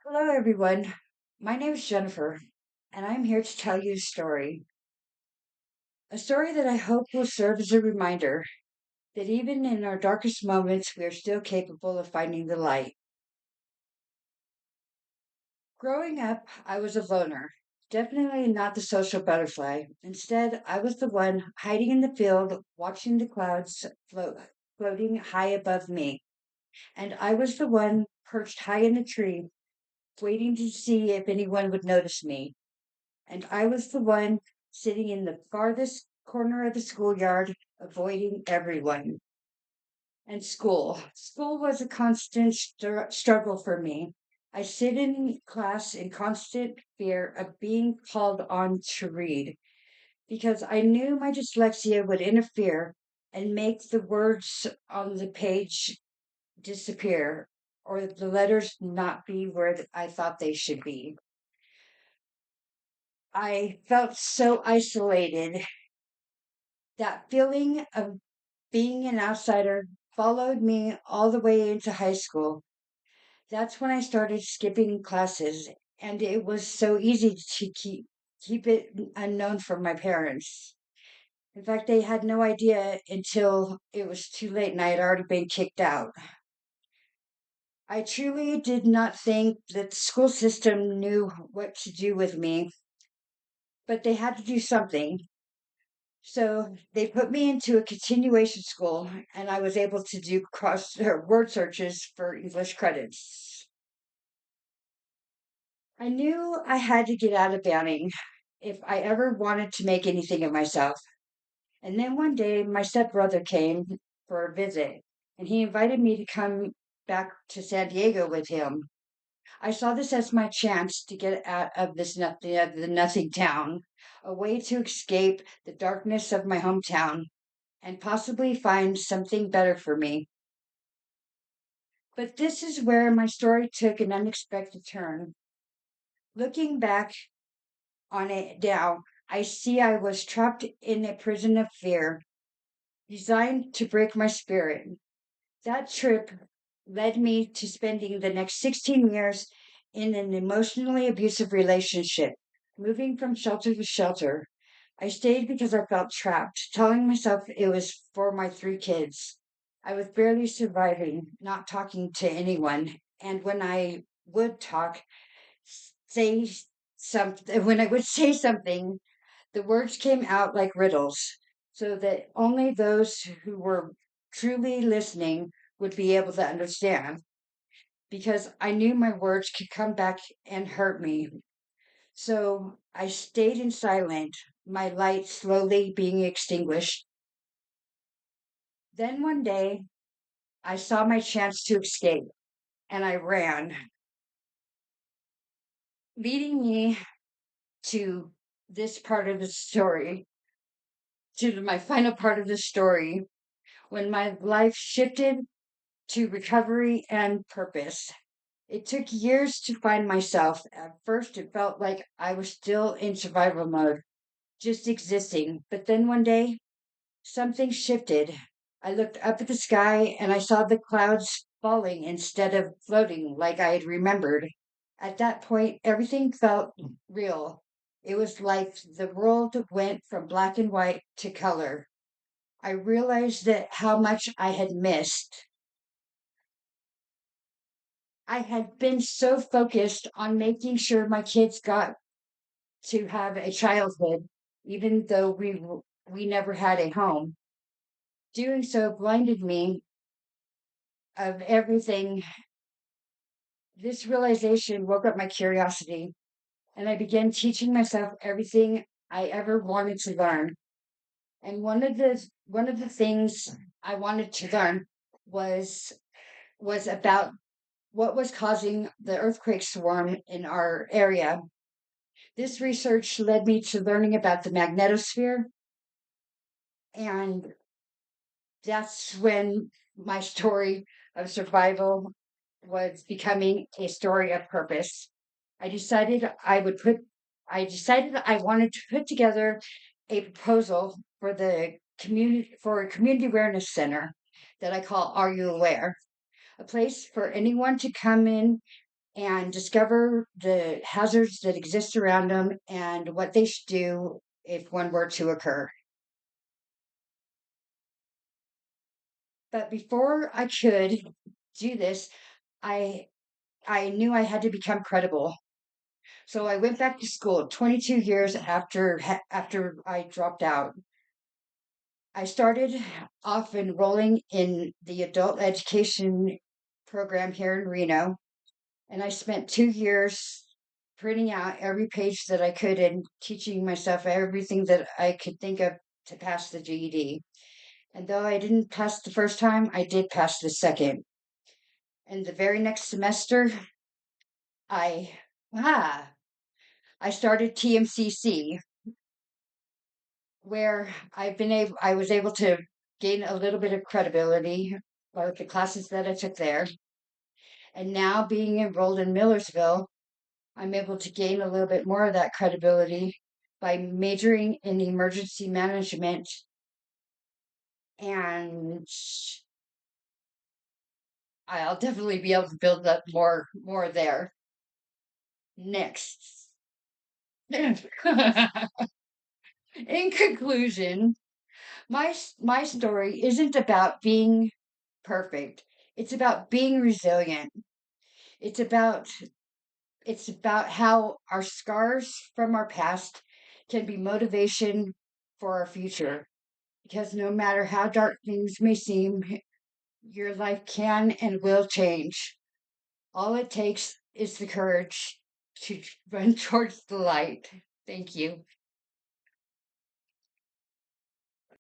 Hello, everyone. My name is Jennifer, and I'm here to tell you a story. A story that I hope will serve as a reminder that even in our darkest moments, we are still capable of finding the light. Growing up, I was a loner, definitely not the social butterfly. Instead, I was the one hiding in the field, watching the clouds floating high above me. And I was the one perched high in a tree, waiting to see if anyone would notice me. And I was the one sitting in the farthest corner of the schoolyard, avoiding everyone. And school was a constant struggle for me. I sit in class in constant fear of being called on to read because I knew my dyslexia would interfere and make the words on the page disappear or the letters not be where I thought they should be. I felt so isolated. That feeling of being an outsider followed me all the way into high school. That's when I started skipping classes, and it was so easy to keep it unknown from my parents. In fact, they had no idea until it was too late and I had already been kicked out. I truly did not think that the school system knew what to do with me, but they had to do something. So they put me into a continuation school, and I was able to do cross word searches for English credits. I knew I had to get out of Banning if I ever wanted to make anything of myself. And then one day, my stepbrother came for a visit, and he invited me to come back to San Diego with him. I saw this as my chance to get out of the nothing town, a way to escape the darkness of my hometown and possibly find something better for me. But this is where my story took an unexpected turn. Looking back on it now, I see I was trapped in a prison of fear, designed to break my spirit. That trip led me to spending the next 16 years in an emotionally abusive relationship, moving from shelter to shelter. I stayed because I felt trapped, telling myself it was for my three kids. I was barely surviving, not talking to anyone. And when I would talk, say something, when I would say something, the words came out like riddles, so that only those who were truly listening would be able to understand. Because I knew my words could come back and hurt me. So I stayed in silent, my light slowly being extinguished. Then one day, I saw my chance to escape, and I ran, leading me to this part of the story, to my final part of the story, when my life shifted to recovery and purpose. It took years to find myself. At first, it felt like I was still in survival mode, just existing. But then one day, something shifted. I looked up at the sky and I saw the clouds falling instead of floating like I had remembered. At that point, everything felt real. It was like the world went from black and white to color. I realized that how much I had missed. I had been so focused on making sure my kids got to have a childhood, even though we never had a home. Doing so blinded me of everything. This realization woke up my curiosity, and I began teaching myself everything I ever wanted to learn. And one of the things I wanted to learn was was about what was causing the earthquake swarm in our area. This research led me to learning about the magnetosphere, and that's when my story of survival was becoming a story of purpose. I decided I would put I decided I wanted to put together a proposal for the community for a community awareness center that I call Are You Aware? A place for anyone to come in and discover the hazards that exist around them and what they should do if one were to occur. But before I could do this, I I knew I had to become credible. So I went back to school 22 years after I dropped out. I started off enrolling in the adult education program here in Reno, and I spent 2 years printing out every page that I could and teaching myself everything that I could think of to pass the GED. And though I didn't pass the first time, I did pass the second. And the very next semester, I ah, I started TMCC, where I was able to gain a little bit of credibility with the classes that I took there. And now being enrolled in Millersville, I'm able to gain a little bit more of that credibility by majoring in emergency management, and I'll definitely be able to build up more there next. In conclusion, my story isn't about being perfect. It's about being resilient. It's about it's about how our scars from our past can be motivation for our future. Because no matter how dark things may seem, your life can and will change. All it takes is the courage to run towards the light. Thank you.